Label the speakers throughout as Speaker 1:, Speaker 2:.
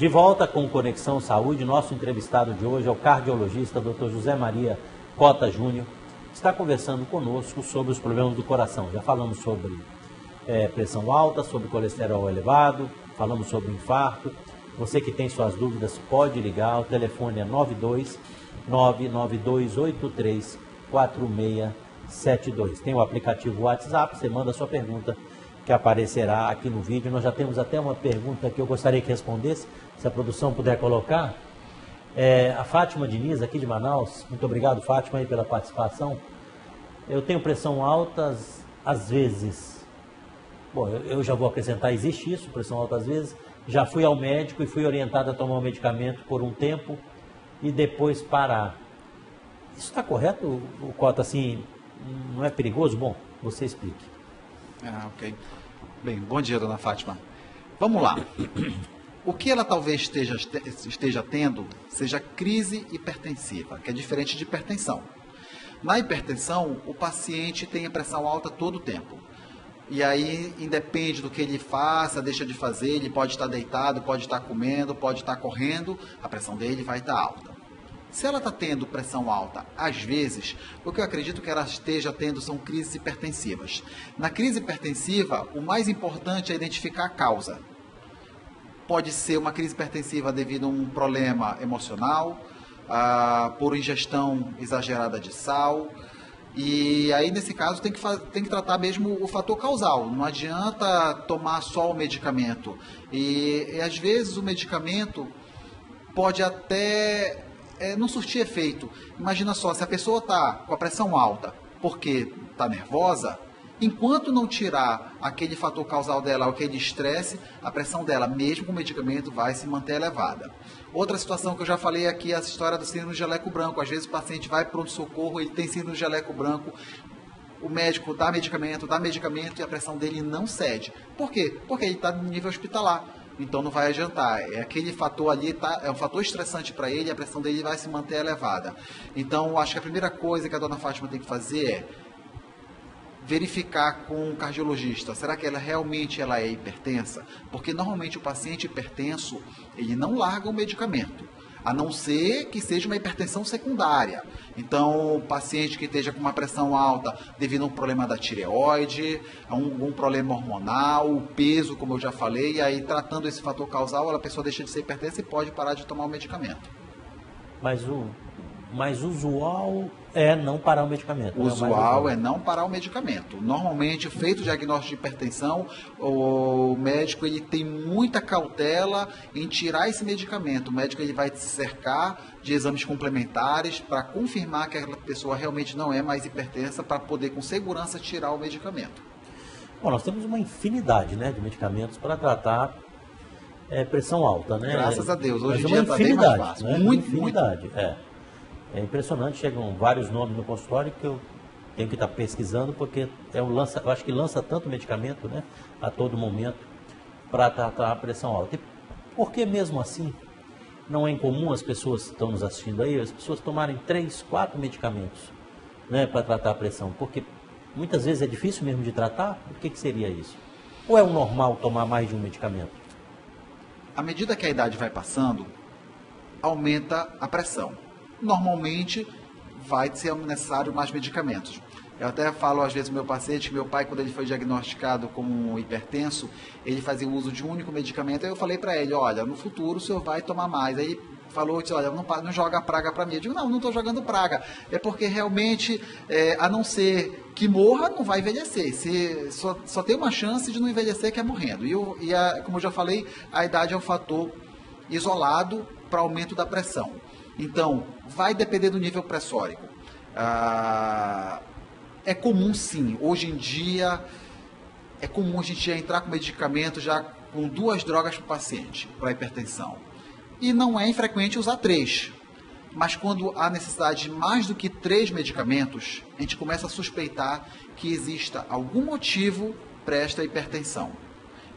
Speaker 1: De volta com Conexão Saúde, nosso entrevistado de hoje é o cardiologista Dr. José Maria Cota Júnior, que está conversando conosco sobre os problemas do coração. Já falamos sobre pressão alta, sobre colesterol elevado, falamos sobre infarto. Você que tem suas dúvidas pode ligar, o telefone é 92992834672. Tem o aplicativo WhatsApp, você manda a sua pergunta que aparecerá aqui no vídeo. Nós já temos até uma pergunta que eu gostaria que respondesse, se a produção puder colocar. A Fátima Diniz, aqui de Manaus. Muito obrigado, Fátima, aí pela participação. Eu tenho pressão alta às vezes. Bom, eu já vou acrescentar, existe isso, pressão alta às vezes. Já fui ao médico e fui orientado a tomar o medicamento por um tempo e depois parar. Isso está correto, o Cota? Assim, não é perigoso? Bom, você explique.
Speaker 2: Ok. Bem, bom dia, dona Fátima. Vamos lá. O que ela talvez esteja tendo seja crise hipertensiva, que é diferente de hipertensão. Na hipertensão, o paciente tem a pressão alta todo o tempo. E aí, independe do que ele faça, deixa de fazer, ele pode estar deitado, pode estar comendo, pode estar correndo, a pressão dele vai estar alta. Se ela está tendo pressão alta, às vezes, o que eu acredito que ela esteja tendo são crises hipertensivas. Na crise hipertensiva, o mais importante é identificar a causa. Pode ser uma crise hipertensiva devido a um problema emocional, por ingestão exagerada de sal. E aí, nesse caso, tem que tratar mesmo o fator causal. Não adianta tomar só o medicamento. E às vezes o medicamento pode até não surtir efeito. Imagina só, se a pessoa está com a pressão alta porque está nervosa, enquanto não tirar aquele fator causal dela, aquele estresse, a pressão dela, mesmo com o medicamento, vai se manter elevada. Outra situação que eu já falei aqui é a história do síndrome de jaleco branco. Às vezes o paciente vai para o pronto-socorro, ele tem síndrome de jaleco branco, o médico dá medicamento e a pressão dele não cede. Por quê? Porque ele está no nível hospitalar. Então não vai adiantar. Aquele fator ali é um fator estressante para ele e a pressão dele vai se manter elevada. Então, acho que a primeira coisa que a dona Fátima tem que fazer é verificar com o cardiologista. Será que ela realmente é hipertensa? Porque normalmente o paciente hipertenso, ele não larga o medicamento, a não ser que seja uma hipertensão secundária. Então, o paciente que esteja com uma pressão alta devido a um problema da tireoide, a um problema hormonal, o peso, como eu já falei, e aí tratando esse fator causal, a pessoa deixa de ser hipertensa e pode parar de tomar o medicamento.
Speaker 1: Mas o usual é não parar o medicamento.
Speaker 2: O usual é não parar o medicamento. Normalmente, feito o diagnóstico de hipertensão, o médico ele tem muita cautela em tirar esse medicamento. O médico ele vai se cercar de exames complementares para confirmar que aquela pessoa realmente não é mais hipertensa, para poder com segurança tirar o medicamento.
Speaker 1: Bom, nós temos uma infinidade, né, de medicamentos para tratar pressão alta, né?
Speaker 2: Graças a Deus. Hoje em
Speaker 1: dia
Speaker 2: está bem mais fácil.
Speaker 1: Né? Infinidade. É impressionante, chegam vários nomes no consultório que eu tenho que estar pesquisando, porque eu acho que lança tanto medicamento, né, a todo momento para tratar a pressão alta. E por que mesmo assim não é incomum as pessoas que estão nos assistindo aí, as pessoas tomarem 3, 4 medicamentos, né, para tratar a pressão? Porque muitas vezes é difícil mesmo de tratar. O que seria isso? Ou é o normal tomar mais de um medicamento?
Speaker 2: À medida que a idade vai passando, aumenta a pressão. Normalmente vai ser necessário mais medicamentos. Eu até falo às vezes para o meu paciente, meu pai, quando ele foi diagnosticado como hipertenso, ele fazia uso de um único medicamento. Aí eu falei para ele, olha, no futuro o senhor vai tomar mais. Aí falou, olha, não joga praga para mim. Eu digo, não estou jogando praga. É porque realmente, a não ser que morra, não vai envelhecer. Só tem uma chance de não envelhecer, que é morrendo. Como eu já falei, a idade é um fator isolado para aumento da pressão. Então, vai depender do nível pressórico. É comum, sim. Hoje em dia, é comum a gente já entrar com medicamento já com 2 drogas para o paciente, para hipertensão. E não é infrequente usar 3. Mas quando há necessidade de mais do que 3 medicamentos, a gente começa a suspeitar que exista algum motivo para esta hipertensão.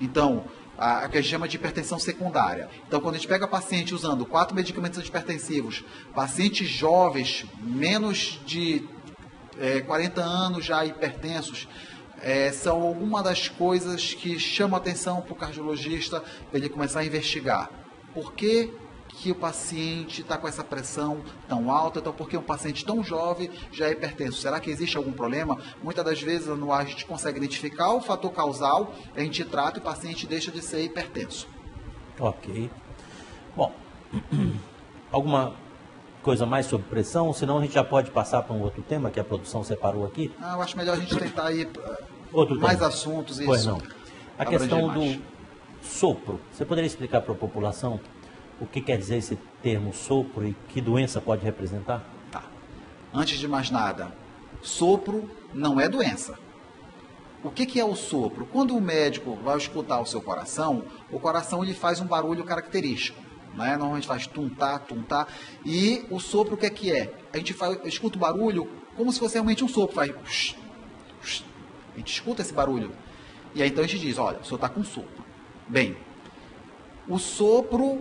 Speaker 2: Então, a que a gente chama de hipertensão secundária. Então, quando a gente pega paciente usando 4 medicamentos antihipertensivos, pacientes jovens, menos de 40 anos já hipertensos, são alguma das coisas que chamam a atenção para o cardiologista, para ele começar a investigar. por que o paciente está com essa pressão tão alta, então por que um paciente tão jovem já é hipertenso? Será que existe algum problema? Muitas das vezes no ar a gente consegue identificar o fator causal, a gente trata e o paciente deixa de ser hipertenso.
Speaker 1: Ok. Bom, alguma coisa mais sobre pressão? Senão a gente já pode passar para um outro tema que a produção separou aqui.
Speaker 2: Eu acho melhor a gente tentar ir
Speaker 1: outro
Speaker 2: mais
Speaker 1: tema.
Speaker 2: Assuntos. Isso.
Speaker 1: Pois não. A questão
Speaker 2: mais.
Speaker 1: Do sopro. Você poderia explicar para a população o que quer dizer esse termo sopro e que doença pode representar?
Speaker 2: Tá. Antes de mais nada, sopro não é doença. O que é o sopro? Quando o médico vai escutar o seu coração, o coração ele faz um barulho característico. Né? Normalmente faz tum-tá, tum-tá. E o sopro o que é? A gente escuta o barulho como se fosse realmente um sopro. Faz... A gente escuta esse barulho. E aí então a gente diz, olha, o senhor está com sopro. Bem, o sopro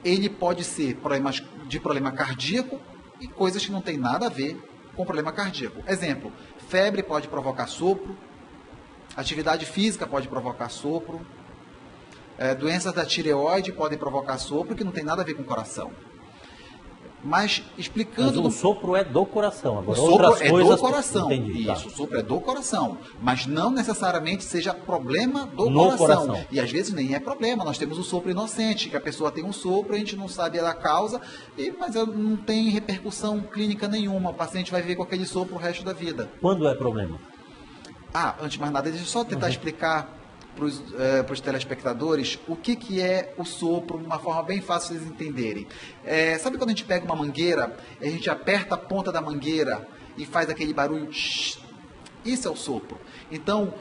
Speaker 2: ele pode ser problema cardíaco e coisas que não tem nada a ver com problema cardíaco. Exemplo, febre pode provocar sopro, atividade física pode provocar sopro, doenças da tireoide podem provocar sopro, que não tem nada a ver com o coração. Mas explicando...
Speaker 1: Mas o sopro é do coração. Agora,
Speaker 2: o sopro
Speaker 1: outras
Speaker 2: é
Speaker 1: coisas...
Speaker 2: do coração.
Speaker 1: Entendi,
Speaker 2: isso, tá. O sopro é do coração. Mas não necessariamente seja problema do
Speaker 1: no
Speaker 2: coração. E às vezes nem é problema. Nós temos o sopro inocente, que a pessoa tem um sopro, a gente não sabe a causa, mas não tem repercussão clínica nenhuma. O paciente vai viver com aquele sopro o resto da vida.
Speaker 1: Quando é problema?
Speaker 2: Antes de mais nada, deixa eu só tentar explicar para os telespectadores o que é o sopro de uma forma bem fácil de eles entenderem. Sabe quando a gente pega uma mangueira, a gente aperta a ponta da mangueira e faz aquele barulho? Isso é o sopro. Então,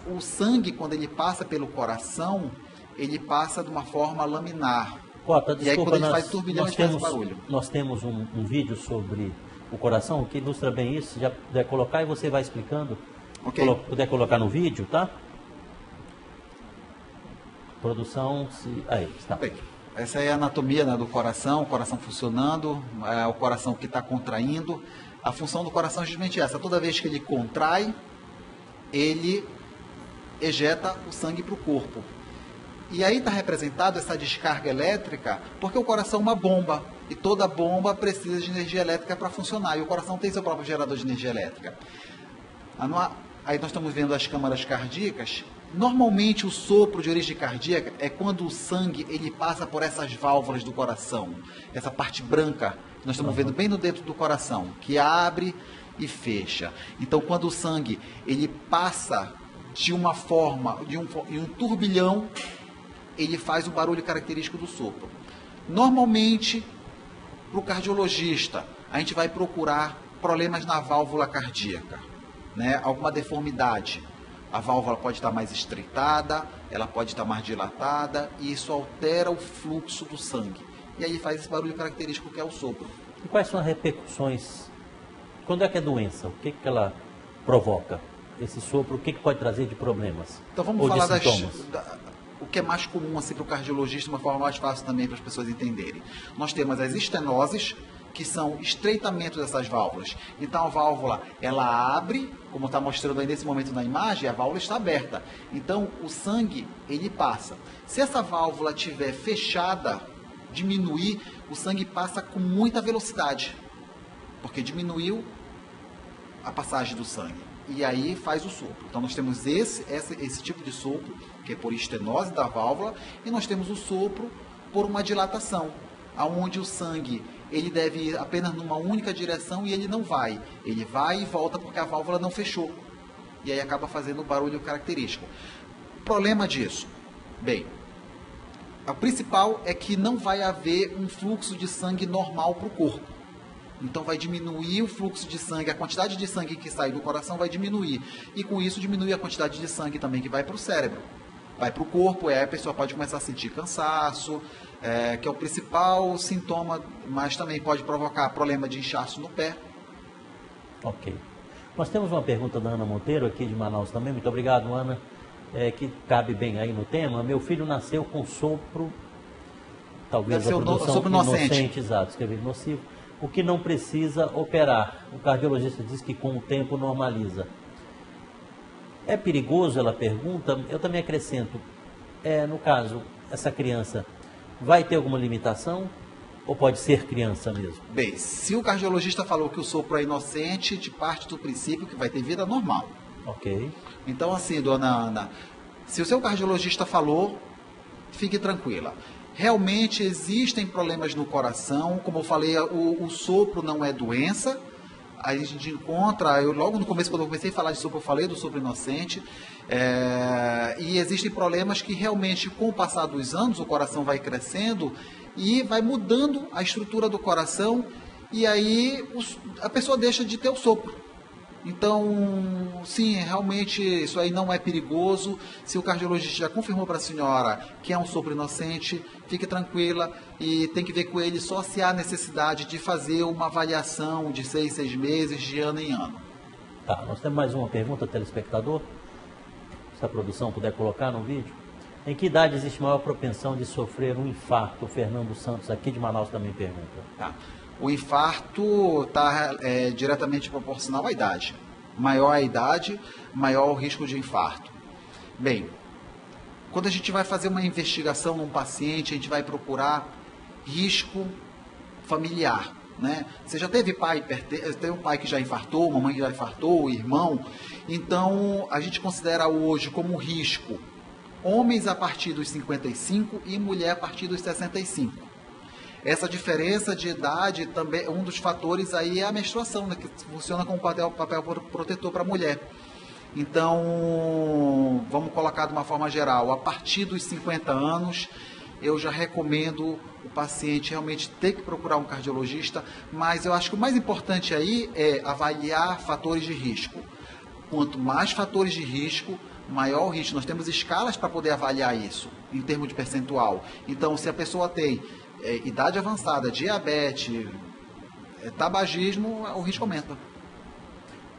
Speaker 2: o sangue, quando ele passa pelo coração, ele passa de uma forma laminar.
Speaker 1: Desculpa,
Speaker 2: e aí quando ele faz turbilhão, ele faz o barulho.
Speaker 1: Nós temos um vídeo sobre o coração que ilustra bem isso. Se já puder colocar e você vai explicando.
Speaker 2: Ok.
Speaker 1: Puder colocar no vídeo, tá? Produção, aí está.
Speaker 2: Bem, essa é a anatomia, né, do coração, o coração funcionando, o coração que está contraindo. A função do coração é justamente essa. Toda vez que ele contrai, ele ejeta o sangue para o corpo. E aí está representado essa descarga elétrica, porque o coração é uma bomba, e toda bomba precisa de energia elétrica para funcionar, e o coração tem seu próprio gerador de energia elétrica. Aí nós estamos vendo as câmaras cardíacas. Normalmente o sopro de origem cardíaca é quando o sangue ele passa por essas válvulas do coração, essa parte branca que nós estamos vendo bem no dentro do coração, que abre e fecha. Então quando o sangue ele passa de uma forma, de um turbilhão, ele faz o barulho característico do sopro. Normalmente, para o cardiologista, a gente vai procurar problemas na válvula cardíaca, né? Alguma deformidade. A válvula pode estar mais estreitada, ela pode estar mais dilatada, e isso altera o fluxo do sangue. E aí faz esse barulho característico que é o sopro.
Speaker 1: E quais são as repercussões? Quando é que é doença? O que ela provoca? Esse sopro, o que pode trazer de problemas?
Speaker 2: Então vamos falar o que é mais comum assim, para o cardiologista, de uma forma mais fácil também para as pessoas entenderem. Nós temos as estenoses, que são estreitamento dessas válvulas. Então a válvula, ela abre, como está mostrando aí nesse momento na imagem, a válvula está aberta. Então o sangue, ele passa. Se essa válvula estiver fechada, diminuir, o sangue passa com muita velocidade, porque diminuiu a passagem do sangue. E aí faz o sopro. Então nós temos esse tipo de sopro, que é por estenose da válvula, e nós temos o sopro por uma dilatação, aonde o sangue ele deve ir apenas numa única direção e ele não vai. Ele vai e volta porque a válvula não fechou. E aí acaba fazendo o barulho característico. O problema disso? Bem, o principal é que não vai haver um fluxo de sangue normal para o corpo. Então vai diminuir o fluxo de sangue, a quantidade de sangue que sai do coração vai diminuir. E com isso diminui a quantidade de sangue também que vai para o cérebro. Vai para o corpo, aí a pessoa pode começar a sentir cansaço, que é o principal sintoma, mas também pode provocar problema de inchaço no pé.
Speaker 1: Ok. Nós temos uma pergunta da Ana Monteiro, aqui de Manaus também. Muito obrigado, Ana, que cabe bem aí no tema. Meu filho nasceu com sopro, talvez a produção
Speaker 2: sopro inocente.
Speaker 1: Exato, escrevi nocivo, o que não precisa operar. O cardiologista diz que com o tempo normaliza. É perigoso, ela pergunta. Eu também acrescento, no caso, essa criança vai ter alguma limitação ou pode ser criança mesmo?
Speaker 2: Bem, se o cardiologista falou que o sopro é inocente, de parte do princípio que vai ter vida normal.
Speaker 1: Ok.
Speaker 2: Então, assim, dona Ana, se o seu cardiologista falou, fique tranquila. Realmente existem problemas no coração, como eu falei, o sopro não é doença. A gente encontra, logo no começo, quando eu comecei a falar de sopro, eu falei do sopro inocente. E existem problemas que realmente, com o passar dos anos, o coração vai crescendo e vai mudando a estrutura do coração, e aí a pessoa deixa de ter o sopro. Então, sim, realmente isso aí não é perigoso. Se o cardiologista já confirmou para a senhora que é um sopro inocente, fique tranquila e tem que ver com ele só se há necessidade de fazer uma avaliação de 6 meses, de ano em ano.
Speaker 1: Tá, nós temos mais uma pergunta, telespectador. Se a produção puder colocar no vídeo. Em que idade existe maior propensão de sofrer um infarto? O Fernando Santos, aqui de Manaus, também pergunta.
Speaker 2: Tá. O infarto está diretamente proporcional à idade. Maior a idade, maior o risco de infarto. Bem, quando a gente vai fazer uma investigação num paciente, a gente vai procurar risco familiar, né? Você já teve tem um pai que já infartou, uma mãe que já infartou, um irmão. Então, a gente considera hoje como risco homens a partir dos 55 e mulher a partir dos 65. Essa diferença de idade também, um dos fatores aí é a menstruação, né, que funciona como papel protetor para a mulher. Então, vamos colocar de uma forma geral, a partir dos 50 anos, eu já recomendo o paciente realmente ter que procurar um cardiologista, mas eu acho que o mais importante aí é avaliar fatores de risco. Quanto mais fatores de risco, maior o risco. Nós temos escalas para poder avaliar isso, em termos de percentual. Então, se a pessoa tem idade avançada, diabetes, tabagismo, o risco aumenta.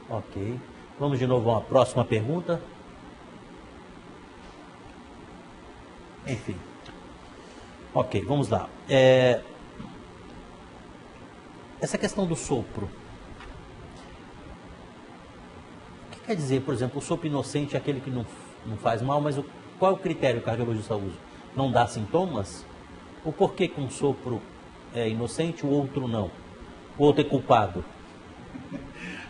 Speaker 1: Ok. Vamos de novo a uma próxima pergunta. Enfim. Ok, vamos lá. Essa questão do sopro. O que quer dizer, por exemplo, o sopro inocente é aquele que não faz mal, mas qual é o critério que o cardiologista usa? Não dá sintomas? O porquê que um sopro é inocente, o outro não? O outro é culpado?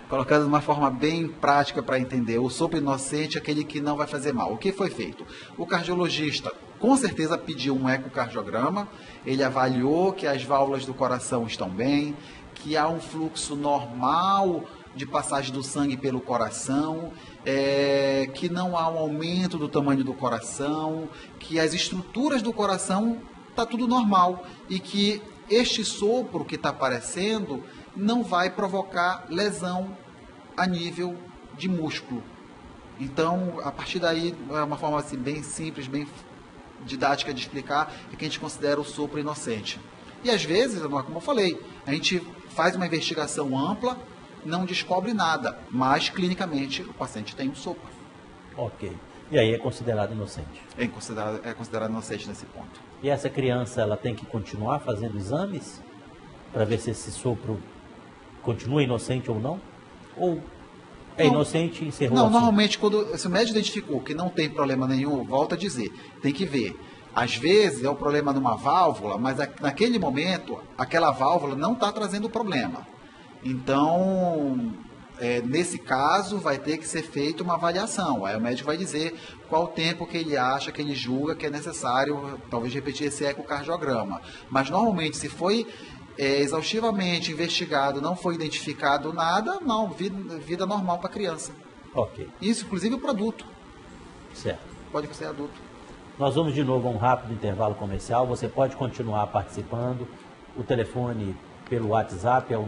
Speaker 2: Colocando de uma forma bem prática para entender, o sopro inocente é aquele que não vai fazer mal. O que foi feito? O cardiologista com certeza pediu um ecocardiograma, ele avaliou que as válvulas do coração estão bem, que há um fluxo normal de passagem do sangue pelo coração, que não há um aumento do tamanho do coração, que as estruturas do coração está tudo normal e que este sopro que está aparecendo não vai provocar lesão a nível de músculo. Então, a partir daí, é uma forma assim, bem simples, bem didática de explicar, é que a gente considera o sopro inocente. E às vezes, como eu falei, a gente faz uma investigação ampla, não descobre nada, mas clinicamente o paciente tem um sopro.
Speaker 1: Ok. E aí é considerado inocente?
Speaker 2: É considerado inocente nesse ponto.
Speaker 1: E essa criança, ela tem que continuar fazendo exames para ver se esse sopro continua inocente ou não? Ou é não, inocente e encerrou?
Speaker 2: Não, normalmente, se o médico identificou que não tem problema nenhum, volta a dizer, tem que ver. Às vezes é um problema numa válvula, mas naquele momento, aquela válvula não está trazendo problema. Então, nesse caso, vai ter que ser feita uma avaliação. Aí o médico vai dizer qual o tempo que ele acha, que ele julga que é necessário, talvez repetir esse ecocardiograma. Mas, normalmente, se foi exaustivamente investigado, não foi identificado nada, não, vida normal para a criança.
Speaker 1: Ok.
Speaker 2: Isso, inclusive, o produto.
Speaker 1: Certo.
Speaker 2: Pode ser adulto.
Speaker 1: Nós vamos de novo a um rápido intervalo comercial. Você pode continuar participando. O telefone pelo WhatsApp é o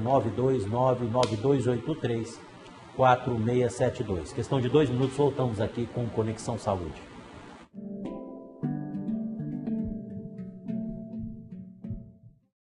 Speaker 1: 929-9283-4672. Questão de 2 minutos, voltamos aqui com Conexão Saúde.